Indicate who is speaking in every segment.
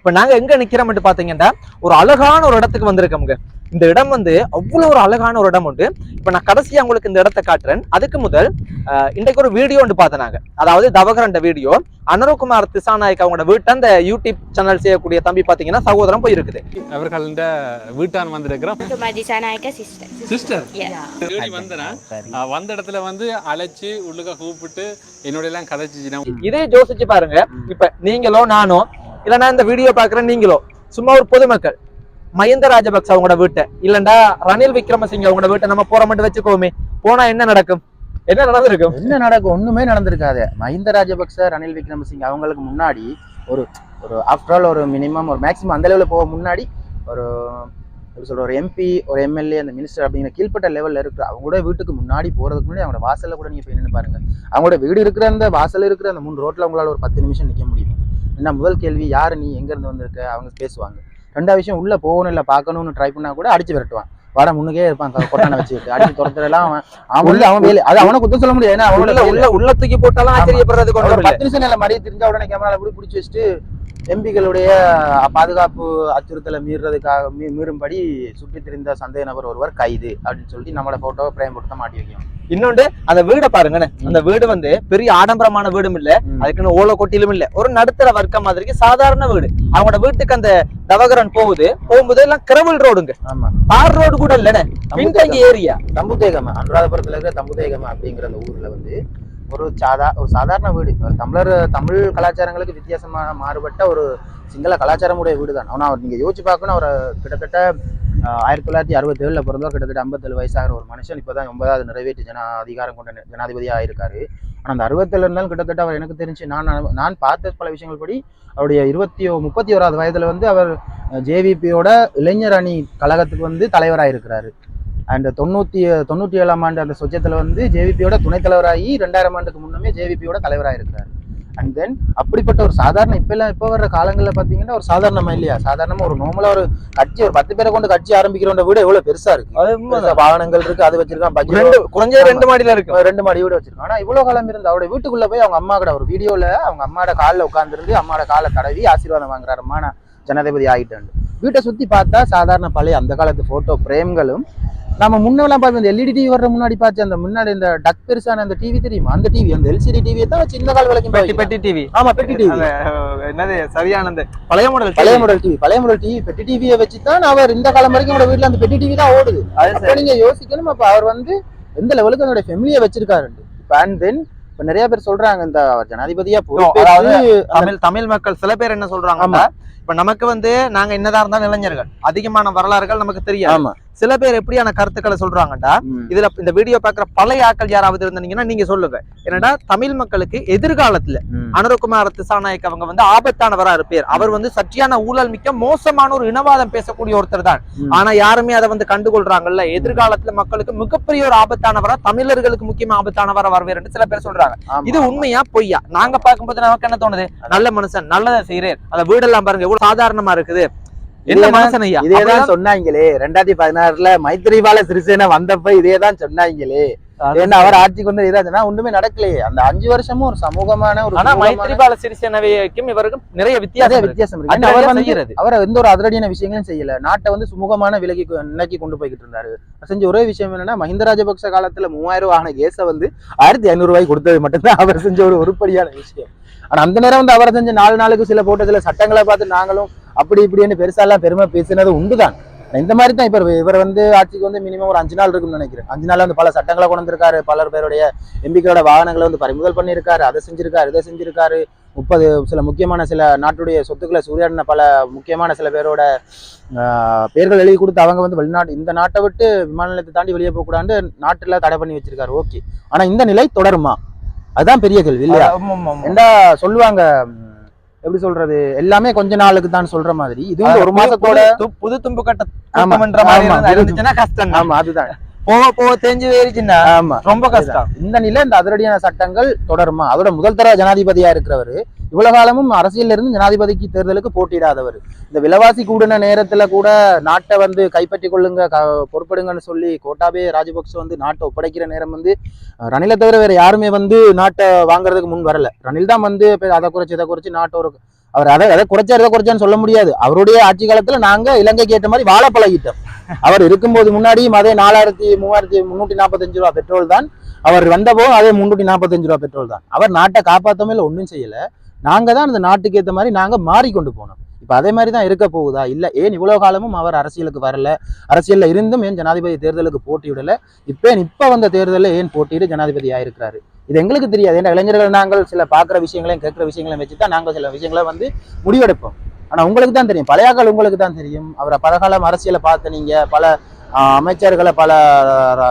Speaker 1: இப்ப நாங்க எங்க நிக்கிறோம்னு பாத்தீங்கன்னா ஒரு அழகான ஒரு இடத்துக்கு வந்திருக்கோங்க. இந்த இடம் வந்து அவ்வளவு ஒரு அழகான ஒரு இடம் உண்டு. இப்ப நான் கடைசியா உங்களுக்கு இந்த இடத்தை காட்டுறேன். அதுக்கு முதல் இன்றைக்கு ஒரு வீடியோ ஒன்று பார்த்தனாங்க. அதாவது தவகரண்ட வீடியோ அனுரகுமார் திசாநாயக் அவங்களோட வீட்டை அந்த யூடியூப் சேனல் செய்யக்கூடிய தம்பி பாத்தீங்கன்னா சகோதரம் போய் இருக்குது.
Speaker 2: அவர்கள் வீட்டான் வந்திருக்கிறோம். வந்த இடத்துல வந்து அழைச்சி உள்ளுக்க கூப்பிட்டு என்னோட எல்லாம் கதைச்சு
Speaker 1: இதே யோசிச்சு பாருங்க. இப்ப நீங்களோ நானோ இல்லைன்னா இந்த வீடியோ பாக்குறேன் நீங்களோ சும்மா ஒரு பொதுமக்கள் மஹிந்த ராஜபக்ச அவங்களோட வீட்டை இல்லண்டா ரணில் விக்ரமசிங்க அவங்களோட வீட்டை நம்ம போற மட்டும் வச்சுக்கோமே, போனா என்ன நடக்கும்? என்ன நடந்திருக்கும்?
Speaker 3: என்ன நடக்கும்? ஒண்ணுமே நடந்திருக்காது. மஹிந்த ராஜபக்ச ரணில் விக்ரமசிங்க அவங்களுக்கு முன்னாடி ஒரு ஆஃப்டர் ஆல் ஒரு மினிமம் ஒரு மேக்ஸிமம் அந்த லெவலில் போக முன்னாடி ஒரு சொல்ற ஒரு எம்பி ஒரு எம்எல்ஏ அந்த மினிஸ்டர் அப்படிங்கிற கீழ்பட்ட லெவலில் இருக்கு. அவங்களோட வீட்டுக்கு முன்னாடி போறதுக்கு முன்னாடி அவங்களோட வாசல்ல கூட நீங்க போய் நின்று பாருங்க. அவங்களோட வீடு இருக்கிற அந்த வாசல் இருக்கிற அந்த 3 ரோட்ல உங்களால ஒரு 10 நிமிஷம் நிக்க முடியும். என்ன முதல் கேள்வி, யாரு நீ, எங்க இருந்து வந்திருக்க, அவங்க பேசுவாங்க. ரெண்டாவது விஷயம், உள்ள போகணும் இல்லை பார்க்கணும்னு ட்ரை பண்ணா கூட அடிச்சு விரட்டுவான். வர முன்னுக்கே இருப்பான் கொட்டான வச்சுக்கிட்டு அடிச்சு துரத்துறலாம். அவன் வேலை அது அவனை குத்தம் சொல்ல முடியாது. ஏன்னா அவனோட உள்ள தூக்கி போட்டாலும் ஆச்சரியப்படுறதுக்கு 10 நிமிஷம் நிலை மறிய தெரிஞ்சா உடனே கேமரால பிடிச்சி வச்சுட்டு எம்பிகளுடைய பாதுகாப்பு அச்சுறுத்தலை மீறும்படி சுற்றி திரிந்த சந்தேக நபர் ஒருவர் கைது அப்படின்னு சொல்லிட்டு நம்மளோட போட்டோவை பிரேம் போட்டு மாட்டி வைக்கும்.
Speaker 1: இன்னொன்று அந்த வீடை பாருங்க. அந்த வீடு வந்து பெரிய ஆடம்பரமான வீடும் இல்ல, அதுக்குன்னு ஓலை கொட்டிலும் இல்ல, ஒரு நடுத்தர வர்க்க மாதிரிக்கு சாதாரண வீடு. அவங்களோட வீட்டுக்கு அந்த தவகரன் போகும்போது எல்லாம் கிரவல் ரோடுங்க.
Speaker 3: ஆமா,
Speaker 1: தார் ரோடு கூட இல்லைன்னு பின்தங்கி ஏரியா.
Speaker 3: தம்புதேகமா, அனுராதபுரத்துல இருக்கிற தம்புதேகமா அப்படிங்கிற அந்த ஊர்ல வந்து ஒரு சாதாரண வீடு. தமிழ் கலாச்சாரங்களுக்கு வித்தியாசமான மாறுபட்ட ஒரு சிங்கள கலாச்சாரமுடைய வீடு தான். ஆனால் நீங்க யோசிச்சு பார்க்கணும், அவர் கிட்டத்தட்ட 1967 பிறந்தவர், கிட்டத்தட்ட 57 வயசாகிற ஒரு மனுஷன். இப்போதான் 9வது நிறைவேற்றி அதிகாரம் கொண்ட ஜனாதிபதியாக ஆயிருக்காரு. ஆனால் அந்த 67 இருந்தாலும் கிட்டத்தட்ட அவர் எனக்கு தெரிஞ்சு நான் பார்த்த பல விஷயங்கள் படி அவருடைய 31வது வயதுல வந்து அவர் ஜேவிபியோட இளைஞர் அணி கழகத்துக்கு வந்து தலைவராக இருக்கிறாரு. அண்ட் 97ஆம் ஆண்டு அந்த சொச்சத்தில் வந்து ஜேவிபியோட துணைத் தலைவராகி 2000 ஆண்டுக்கு முன்னமே ஜேவிபியோட தலைவராக இருக்கிறார். அண்ட் தென் அப்படிப்பட்ட ஒரு சாதாரண இப்போ வர்ற காலங்களில் பார்த்தீங்கன்னா ஒரு சாதாரணமா இல்லையா, சாதாரணமா ஒரு நார்மலா ஒரு கட்சி ஒரு 10 பேரை கொண்டு கட்சி ஆரம்பிக்கிறோட வீடு எவ்வளவு பெருசா இருக்கு. வாகனங்கள் இருக்கு, அது வச்சிருக்கான், குறைஞ்ச 2 மாடியில இருக்கு, 2 மாடி வீடு வச்சிருக்கான். ஆனா இவ்வளவு காலம் இருந்து அவருடைய வீட்டுக்குள்ள போய் அவங்க அம்மா கூட ஒரு வீடியோல அவங்க அம்மாவோட காலில் உட்காந்துருந்து அம்மாவோட காலை தடவி ஆசீர்வாதம் வாங்குறாருமா, நான் ஜனாதிபதி ஆகிட்டேன். வீட்டை சுத்தி பார்த்தா சாதாரண பழைய அந்த காலத்து போட்டோ பிரேம்களும் நம்ம முன்னெல்லாம் பார்த்து எல்இடி டிவி வர்ற முன்னாடி பார்த்து அந்த முன்னாடி இந்த டக் பெருசான அந்த டிவி தெரியுமா, அந்த டிவி அந்த எல்சிடி டிவியை தான் சின்ன கால வரைக்கும்
Speaker 1: பெட்டி டிவி.
Speaker 3: ஆமா, பெட்டி டிவி.
Speaker 1: என்னது சரியான அந்த பழைய மாடல்
Speaker 3: டிவி பெட்டி டிவியை வச்சுதான் அவர் இந்த காலம் வரைக்கும் நம்ம வீட்டுல அந்த பெட்டி டிவி தான் ஓடுது. அது நீங்க யோசிக்கணும். அப்ப அவர் வந்து எந்த லெவலுக்கு அதோட ஃபேமிலியை வச்சிருக்காரு. அண்ட் தென் இப்ப நிறைய பேர் சொல்றாங்க இந்த ஜனாதிபதியா
Speaker 1: தமிழ் மக்கள் சில பேர் என்ன சொல்றாங்க, இப்ப நமக்கு வந்து நாங்க என்னதான் இருந்தாலும் இளைஞர்கள் அதிகமான வரலாறுகள் நமக்கு தெரியும். சில பேர் எப்படியான கருத்துக்களை சொல்றாங்கடா, இதுல இந்த வீடியோ பாக்குற பழைய ஆட்கள் யாராவது இருந்தீங்கன்னா நீங்க சொல்லுங்க. என்னடா தமிழ் மக்களுக்கு எதிர்காலத்துல அனுரகுமார் திசாநாயக் அவங்க வந்து ஆபத்தானவரா இருப்பார். அவர் வந்து சற்றியான ஊழல் மிக்க மோசமான ஒரு இனவாதம் பேசக்கூடிய ஒருத்தர் தான். ஆனா யாருமே அதை வந்து கண்டுகொள்றாங்கல்ல. எதிர்காலத்துல மக்களுக்கு மிகப்பெரிய ஒரு ஆபத்தானவரா, தமிழர்களுக்கு முக்கியமா ஆபத்தானவரா வருவார் சில பேர் சொல்றாங்க. இது உண்மையா பொய்யா? நாங்க பார்க்கும்போது நமக்கு என்ன தோணுது, நல்ல மனுஷன் நல்லதை செய்யறேன், அந்த வீடெல்லாம் பாருங்க எவ்வளவு சாதாரணமா இருக்குது.
Speaker 3: இதேதான் சொன்னாங்களே 2016 மைத்ரிபால சிறிசேனா வந்தப்ப இதேதான் சொன்னாங்களே. ஏன்னா அவர் ஆட்சிக்கு வந்து இதான் ஒண்ணுமே நடக்கலையே. அந்த 5 வருஷமும் ஒரு சமூகமான ஒரு
Speaker 1: மைத்ரிபால சிறிசேனாவுக்கும் இவருக்கும் நிறைய வித்தியாசம்
Speaker 3: இருக்கு. அவர் எந்த ஒரு அதிரடியான விஷயங்களும் செய்யல. நாட்டை வந்து சுமூகமான விலகி நிலைக்கு கொண்டு போய்கிட்டு இருந்தாரு. செஞ்ச ஒரே விஷயம் என்னன்னா, மஹிந்த ராஜபக்ச காலத்துல 3000 ஆன கேஸ வந்து 1500 ரூபாய்க்கு கொடுத்தது மட்டும்தான் அவர் செஞ்ச ஒரு உருப்படியான விஷயம். ஆனா அந்த நேரம் வந்து அவர் செஞ்ச 4 நாளுக்கு சில போட்ட சில சட்டங்களை பார்த்து நாங்களும் அப்படி இப்படின்னு பெருசாலாம் பெருமை பேசினது உண்டுதான். இந்த மாதிரி தான் இவர் வந்து ஆட்சிக்கு வந்து மினிமம் ஒரு 5 நாள் இருக்குன்னு நினைக்கிறேன். 5 நாள் வந்து பல சட்டங்களை கொண்டு வந்திருக்காரு. பலர் பேருடைய எம்பிக்களோட வாகனங்களை வந்து பறிமுதல் பண்ணியிருக்காரு, அதை செஞ்சிருக்காரு, இதை செஞ்சிருக்காரு. 30 சில முக்கியமான சில நாட்டுடைய சொத்துக்களை சூறையாடின பல முக்கியமான சில பேரோட பேர்கள் எழுதி கொடுத்து அவங்க வந்து வெளிநாட்டு இந்த நாட்டை விட்டு விமான நிலையத்தை தாண்டி வெளியே போகக்கூடாது நாட்டுல தடை பண்ணி வச்சிருக்காரு. ஓகே, ஆனா இந்த நிலை தொடருமா? அதுதான் பெரிய கேள்வி இல்லையா? என்ன சொல்லுவாங்க, எப்படி சொல்றது, எல்லாமே கொஞ்ச நாளுக்கு தான் சொல்ற மாதிரி இது வந்து ஒரு மாசத்தோட
Speaker 1: புது தும்பு கட்ட கஷ்டம்.
Speaker 3: ஆமா, அதுதான்
Speaker 1: போக தெரிஞ்சு வேறிச்சுன்னா ரொம்ப கஷ்டம்.
Speaker 3: இந்த நிலை இந்த அதிரடியான சட்டங்கள் தொடருமா? அதோட முதல் தர ஜனாதிபதியா இருக்கிறவரு இவ்வளவு காலமும் அரசியல் இருந்து ஜனாதிபதிக்கு தேர்தலுக்கு போட்டியிடாதவர். இந்த விலைவாசி கூடின நேரத்துல கூட நாட்டை வந்து கைப்பற்றி கொள்ளுங்க, பொறுப்படுங்கன்னு சொல்லி கோட்டாபே ராஜபக்ச வந்து நாட்டை ஒப்படைக்கிற நேரம் வந்து ரணிலை தவிர வேற யாருமே வந்து நாட்டை வாங்குறதுக்கு முன் வரல. ரணில் தான் வந்து அதை குறைச்சி இதை குறைச்சி நாட்டை ஒரு அவர் அதை குறைச்சான்னு சொல்ல முடியாது. அவருடைய ஆட்சி காலத்துல நாங்க இலங்கைக்கு ஏற்ற மாதிரி வாழ பழகிட்டோம். அவர் இருக்கும்போது முன்னாடியும் அதே 4345 ரூபா பெட்ரோல் தான், அவர் வந்தப்போ அதே 345 ரூபா பெட்ரோல் தான். அவர் நாட்டை காப்பாற்றமே இல்லை, ஒன்றும் செய்யல. நாங்க தான் அந்த நாட்டுக்கு ஏற்ற மாதிரி நாங்க மாறிக்கொண்டு போனோம். இப்ப அதே மாதிரி தான் இருக்க போகுதா? இல்ல ஏன் இவ்வளவு காலமும் அவர் அரசியலுக்கு வரல, அரசியல்ல இருந்தும் ஏன் ஜனாதிபதி தேர்தலுக்கு போட்டியிடல, இப்ப வந்த தேர்தலில் ஏன் போட்டியிட்டு ஜனாதிபதி ஆயிருக்கிறாரு? இது எங்களுக்கு தெரியாது. ஏன்னா இளைஞர்கள் நாங்கள் சில பார்க்குற விஷயங்களையும் கேட்குற விஷயங்களையும் வச்சுதான் நாங்கள் சில விஷயங்களை முடிவெடுப்போம். ஆனா உங்களுக்கு தான் தெரியும், பழையாக்கள் உங்களுக்கு தான் தெரியும். அவரை பலகாலம் அரசியலை பார்த்த நீங்க, பல அமைச்சர்களை பல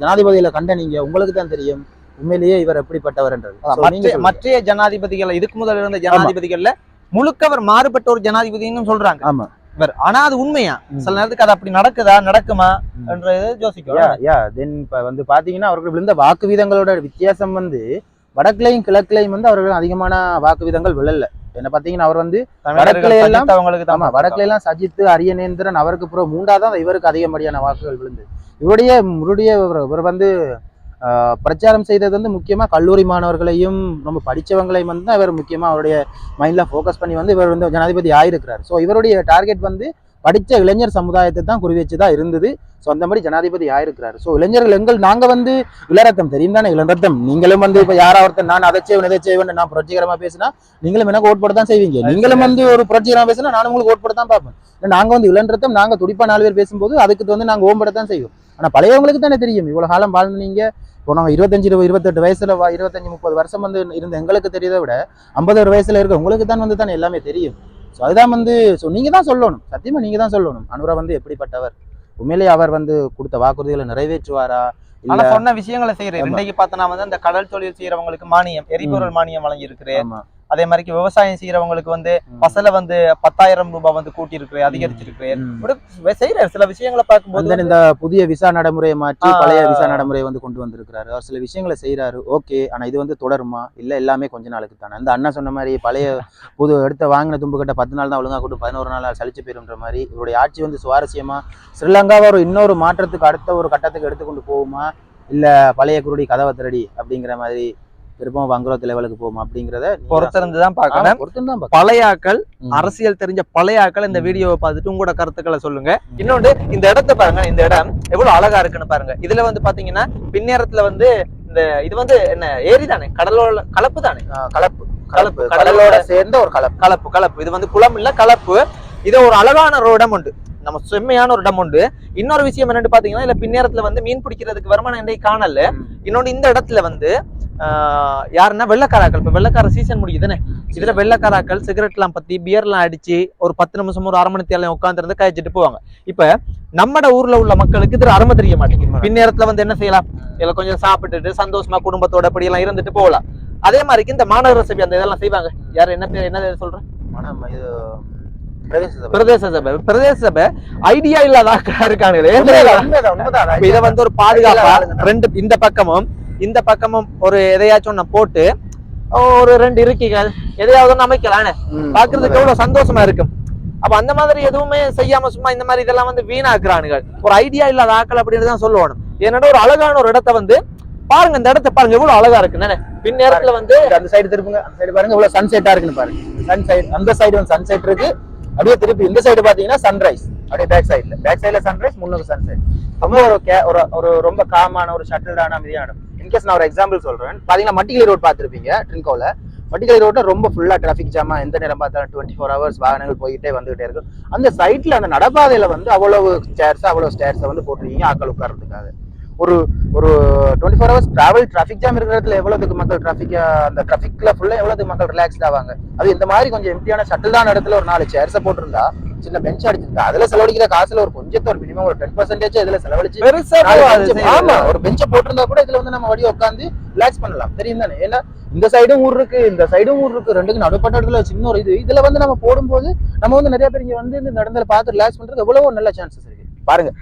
Speaker 3: ஜனாதிபதிகளை கண்ட நீங்க, உங்களுக்கு தான் தெரியும் உண்மையிலேயே இவர் எப்படிப்பட்டவர்ன்றது.
Speaker 1: மற்ற ஜனாதிபதிகள் இதுக்கு முதல் இருந்த ஜனாதிபதிகள்ல முழுக்க அவர் மாறுபட்ட ஒரு ஜனாதிபதினு சொல்றாங்க.
Speaker 3: ஆமா,
Speaker 1: ஆனா அது உண்மையா? சில நேரத்துக்கு அது அப்படி நடக்குமா என்றது யோசிக்கும்.
Speaker 3: இப்ப பாத்தீங்கன்னா அவர்கள் விழுந்த வாக்கு வீதங்களோட வித்தியாசம் வடக்குலையும் கிழக்குலையும் அவர்கள் அதிகமான வாக்கு வீதங்கள் விழல. என்ன பாத்தீங்கன்னா அவர் வடக்குல எல்லாம் சஜித், அரியநேந்திரன், அவருக்கு பிறகு மூன்றாதான் இவருக்கு அதிகப்படியான வாக்குகள் விழுந்தது. இவர் பிரச்சாரம் செய்தது முக்கியமா கல்லூரி மாணவர்களையும் ரொம்ப படிச்சவங்களையும் தான் இவர் முக்கியமா அவருடைய மைண்ட்ல போக்கஸ் பண்ணி இவர் ஜனாதிபதி ஆயிருக்கிறார். ஸோ இவருடைய டார்கெட் படிச்ச இளைஞர் சமுதாயத்தை தான் குறி வச்சுதான் இருந்தது. ஸோ அந்த மாதிரி ஜனாதிபதி ஆயிருக்கிறாரு. ஸோ இளைஞர்கள் நாங்க இளரத்தம் தெரியும் தானே, இளரத்தம் நீங்களும் இப்ப யாரா ஒருத்தர் நான் அதை செய்வேன் இதை செய்வேன் நான் புரட்சிகரமா பேசினா நீங்களும் எனக்கு ஓட் போட தான் செய்வீங்க. நீங்களும் ஒரு புரட்சிகரமா பேசினா நானும் உங்களுக்கு ஓட் போட தான் பார்ப்பேன். நாங்க இளரத்தம் நாங்க துடிப்பா 4 பேர் பேசும்போது அதுக்கு நாங்க ஓம்பட தான் செய்வோம். ஆனா பழையவங்களுக்கு தானே தெரியும், இவ்வளவு காலம் வாழ்ந்து நீங்க இப்போ நாங்கள் 25-28 வயசுல 25-30 வருஷம் இருந்த எங்களுக்கு தெரியதை விட 50 வயசுல இருக்க உங்களுக்கு தான் தானே எல்லாமே தெரியும். ஸோ அதுதான் ஸோ நீங்க தான் சொல்லணும், சத்தியமா நீங்க தான் சொல்லணும் அனுரா எப்படிப்பட்டவர், உண்மையிலேயே அவர் கொடுத்த வாக்குறுதிகளை நிறைவேற்றுவாரா?
Speaker 1: ஆனா சொன்ன விஷயங்களை செய்யறேன். இன்னைக்கு பார்த்தனா அந்த கடல் தொழில் செய்யறவங்களுக்கு மானியம், எரிபொருள் மானியம் வழங்கி இருக்கிறேன். அதே மாதிரி விவசாயம் செய்யறவங்களுக்கு பசல 10,000 ரூபாய் கூட்டி இருக்கிறேன், அதிகரிச்சிருக்கிறேன். செய்யற சில விஷயங்களை பார்க்கும்போது
Speaker 3: இந்த புதிய விசா நடைமுறையை மாற்றி பழைய விசா நடைமுறையை கொண்டு வந்திருக்கிறாரு. அவர் சில விஷயங்களை செய்யறாரு, ஓகே. ஆனா இது தொடருமா? இல்ல எல்லாமே கொஞ்ச நாளுக்கு தானே. அந்த அண்ணா சொன்ன மாதிரி பழைய வாங்கின தும்பு கட்ட 10 நாள் தான் ஒழுங்கா கூட்டு 11 நாள் சலிச்சு போயிருன்ற மாதிரி இவருடைய ஆட்சி சுவாரஸ்யமா ஸ்ரீலங்காவை இன்னொரு மாற்றத்துக்கு அடுத்த ஒரு கட்டத்துக்கு எடுத்துக்கொண்டு போகுமா, இல்ல பழைய குருடி கதவை திரடி அப்படிங்கிற மாதிரி திருப்பம் வங்குரோத்து லெவலுக்கு போகும் அப்படிங்கறத
Speaker 1: பொறுத்திருந்துதான் பார்க்கணும். பழையாக்கள், அரசியல் தெரிஞ்ச பழையாக்கள் இந்த வீடியோவை பார்த்துட்டு உங்களோட கருத்துக்களை சொல்லுங்க. இன்னொன்று இந்த இடத்த பாருங்க, இந்த இடம் எவ்வளவு அழகா இருக்குன்னு பாருங்க. இதுல பாத்தீங்கன்னா பின்னேரத்துல இந்த இது என்ன ஏரி தானே, கடலோட கலப்பு தானே, கடலோட சேர்ந்த ஒரு கலப்பு. இது குளம் இல்ல, கலப்பு. இது ஒரு அழகான ஒரு இடம் உண்டு, நம்ம செம்மையான ஒரு இடம் உண்டு. இன்னொரு விஷயம் என்னன்னு பாத்தீங்கன்னா இல்ல பின்னேரத்துல மீன் பிடிக்கிறதுக்கு வருமானம் என்னை காணல. இன்னொன்னு இந்த இடத்துல யாருன்னா வெள்ளக்காராக்கள், இப்ப வெள்ளக்கார சீசன் முடியுதுன்னு இதுல வெள்ளக்காராக்கள் சிகரெட் எல்லாம் பத்தி பியர் எல்லாம் அடிச்சு ஒரு 10 நிமிஷம் ஒரு 1/2 மணி நேரம் உட்கார்ந்து இருந்து கழிச்சிட்டு போவாங்க. இப்ப நம்ம ஊர்ல உள்ள மக்களுக்கு இது அருமை தெரிய மாட்டேங்குது. பின்னேரத்துல என்ன செய்யலாம், இதுல கொஞ்சம் சாப்பிட்டுட்டு சந்தோஷமா குடும்பத்தோட அப்படி எல்லாம் இருந்துட்டு போகலாம். அதே மாதிரி இந்த மாநகர சபை அந்த இதெல்லாம் செய்வாங்க. யாரு என்ன பேர் என்ன சொல்றேன், பிரதேச சபை ஐடியா இல்லாத இருக்கானுங்களே. இதை ஒரு பாதுகாப்பா இந்த பக்கமும் ஒரு எதையாச்சும் ஒண்ணு போட்டு ஒரு 2 இருக்கைகள் எதையாவது அமைக்கலான்னு பாக்குறதுக்கு எவ்வளவு சந்தோஷமா இருக்கும். அப்ப அந்த மாதிரி எதுவுமே செய்யாம சும்மா இந்த மாதிரி இதெல்லாம் வீணாக்குறானுங்க. ஒரு ஐடியா இல்லாத ஆக்கள் அப்படின்னு தான் சொல்லணும். என்னோட ஒரு அழகான ஒரு இடத்த பாருங்க, இந்த இடத்த பாருங்க எவ்வளவு அழகா இருக்கு. பின் நேரத்துல
Speaker 3: அந்த சைடு திருப்புங்க, அந்த சைடு பாருங்க எவ்வளவு சன்செட்டா இருக்குன்னு பாருங்க. சன்சைட் அந்த சைடு சன்செட் இருக்கு, அப்படியே திருப்பி இந்த சைடு பாத்தீங்கன்னா சன்ரைஸ், அப்படியே பேக் சைடுல சன்ரைஸ், முன்னுக்கு சன்செட். ரொம்ப ரொம்ப காமான ஒரு ஷட்டில்டான அமைதியான இடம். இன்கேஸ் நான் ஒரு எக்ஸாம்பிள் சொல்றேன், பாத்தீங்கன்னா மட்டிகளி ரோட் பார்த்திருப்பீங்க ட்ரின்கோல. மட்டிகளி ரோட்ல ரொம்ப ஃபுல்லா டிராபிக் ஜாமா, எந்த நேரம் பார்த்தாலும் 24 hours வாகனங்கள் போயிட்டே வந்துகிட்டே இருக்கும். அந்த சைட்ல அந்த நடப்பாதையில அவ்வளவு ஸ்டேர்ஸ் போட்டிருக்கீங்க ஆக்கள் உட்கார்றதுக்காக. ஒரு 24 hours டிராபிக் ஜாம் இருக்கிற இடத்துல எவ்வளவுக்கு மக்கள் அந்த டிராபிக்ல ஃபுல்லா எவ்வளவுக்கு மக்கள் ரிலாக்ஸ்ட் ஆவாங்க. அது இந்த மாதிரி கொஞ்சம் எம்டியான ஷட்டில்டான இடத்துல ஒரு 4 சேர்ஸை போட்டிருந்தா, சின்ன பெஞ்ச் அடிச்சிருந்தா, அதுல செலவழிக்கிற காசுல ஒரு கொஞ்சத்தை ஒரு மினிமம் ஒரு 10% இதுல செலவழிச்சு ஒரு பெஞ்சை போட்டிருந்தா கூட இதுல நம்ம வழியை உட்காந்து ரிலாக்ஸ் பண்ணலாம். தெரியும் தானே? ஏன்னா இந்த சைடும் ஊர் இருக்கு, இந்த சைடும் ஊர் இருக்கு, ரெண்டுக்கு நடுப்பட்ட இடத்துல சின்ன ஒரு இதுல நம்ம போடும்போது நம்ம நிறைய பேர் இங்க இந்த இடத்துல பார்த்து ரிலாக்ஸ் பண்றது எவ்வளவோ நல்ல சான்சஸ் இருக்கு. பாருங்க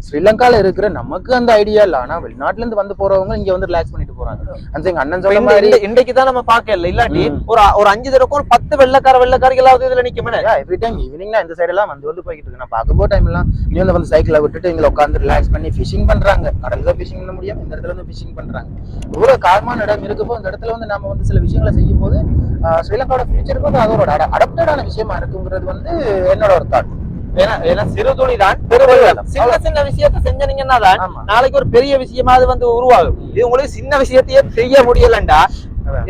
Speaker 3: ஸ்ரீலங்கால இருக்கிற நமக்கு அந்த ஐடியா இல்ல, ஆனா வெளிநாட்டுல இருந்து வந்து போறவங்க இங்க வந்து ரிலாக்ஸ் பண்ணிட்டு போறாங்க. அந்த எங்க அண்ணன் சொன்ன மாதிரி
Speaker 1: இன்றைக்கு தான் நம்ம பாக்கல, இல்லாட்டி ஒரு 5 தடவை 10 வெள்ளக்காரிகளாவது இதுல நிக்குமே.
Speaker 3: எவ்ரி டைம் ஈவினிங் இந்த சைடு எல்லாம் வந்து போய்கிட்டு இருக்கு. நான் பார்க்கும்போது டைம் எல்லாம் நீ வந்து சைக்கிளை விட்டுட்டு இங்க உட்காந்து ரிலாக்ஸ் பண்ணி ஃபிஷிங் பண்றாங்க. கடல்ல ஃபிஷிங் பண்ண முடியும், இந்த இடத்துல வந்து ஃபிஷிங் பண்றாங்க. இவ்வளவு காலமான இடம் இருக்கப்போ இந்த இடத்துல வந்து நம்ம வந்து சில விஷயங்களை செய்யும் போது ஸ்ரீலங்காவோட ஃபியூச்சருக்கு வந்து அதோட அடாப்டடான விஷயமா இருக்குங்கிறது வந்து என்னோட ஒரு தாட்.
Speaker 1: ஏன்னா சிறு துளி தான் பெருவெள்ளம். சின்ன சின்ன விஷயத்த செஞ்சீங்கன்னா தான் நாளைக்கு ஒரு பெரிய விஷயமா அது வந்து உருவாகும். இது உங்களுக்கு சின்ன விஷயத்தையே செய்ய முடியலண்டா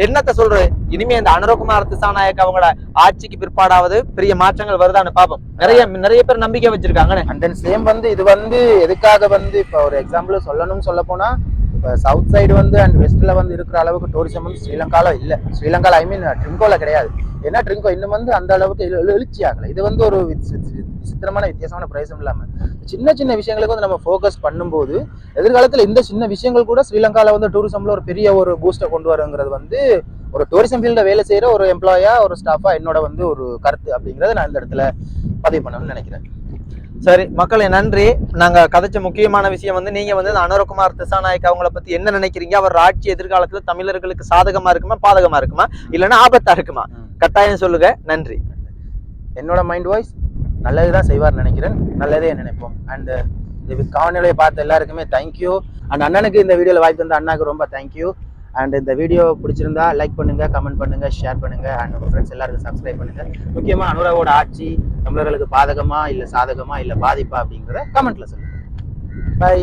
Speaker 1: என்னத்த சொல்றது? இனிமே இந்த அனுரகுமார் திசாநாயக் அவங்களோட ஆட்சிக்கு பிற்பாடாவது பெரிய மாற்றங்கள் வருதான்னு பாப்போம். நிறைய பேர் நம்பிக்கை வச்சிருக்காங்க.
Speaker 3: அண்ட் தென் சேம் வந்து இது வந்து எதுக்காக வந்து இப்ப ஒரு எக்ஸாம்பிள் சொல்லணும்னு சொல்ல போனா, இப்ப சவுத் சைடு வந்து அண்ட் வெஸ்ட்ல வந்து இருக்கிற அளவுக்கு டூரிசம் வந்து ஸ்ரீலங்கால இல்ல. ஸ்ரீலங்கால ஐ மீன் ட்ரிங்கோல கிடையாது. ஏன்னா ட்ரிங்கோ இன்னும் வந்து அந்த அளவுக்கு எழுச்சி ஆகல. இது வந்து ஒரு விசித்திரமான வித்தியாசமான பிரைஸும் இல்லாம சின்ன சின்ன விஷயங்களுக்கு வந்து நம்ம ஃபோக்கஸ் பண்ணும்போது எதிர்காலத்துல இந்த சின்ன விஷயங்கள் கூட ஸ்ரீலங்கால வந்து டூரிசம்ல ஒரு பெரிய ஒரு பூஸ்டை கொண்டு வருங்கிறது வந்து ஒரு டூரிசம் ஃபீல்ட வேலை செய்யற ஒரு எம்ப்ளாயா ஒரு ஸ்டாஃபா என்னோட வந்து ஒரு கருத்து அப்படிங்கறத நான் இந்த இடத்துல பதிவு பண்ணணும்னு நினைக்கிறேன்.
Speaker 1: சரி மக்களே, நன்றி. நாங்க கதைச்ச முக்கியமான விஷயம் வந்து நீங்க வந்து அனுரகுமார் திசாநாயக் அவங்கள பத்தி என்ன நினைக்கிறீங்க? அவர் ஆட்சி எதிர்காலத்துல தமிழர்களுக்கு சாதகமா இருக்குமா, பாதகமா இருக்குமா, இல்லைன்னா ஆபத்தா இருக்குமா? கட்டாயம் சொல்லுங்க. நன்றி.
Speaker 3: என்னோட மைண்ட் வாய்ஸ் நல்லதுதான் செய்வார்னு நினைக்கிறேன், நல்லதே நினைப்போம். அண்ட் இந்த காணொலியை பார்த்த எல்லாருக்குமே தேங்க்யூ. அண்ட் அண்ணனுக்கு இந்த வீடியோல வாய்ப்பு தந்த அண்ணாக்கு ரொம்ப தேங்க்யூ. அண்ட் இந்த வீடியோ பிடிச்சிருந்தா லைக் பண்ணுங்க, கமெண்ட் பண்ணுங்க, ஷேர் பண்ணுங்க. அண்ட் உங்க ஃப்ரெண்ட்ஸ் எல்லாருக்கும் சப்ஸ்கிரைப் பண்ணுங்க. முக்கியமா அனுராவோட ஆட்சி தமிழர்களுக்கு பாதகமா இல்ல சாதகமா இல்ல பாதிப்பா அப்படிங்கிறத கமெண்ட்ல சொல்லுங்க. பை.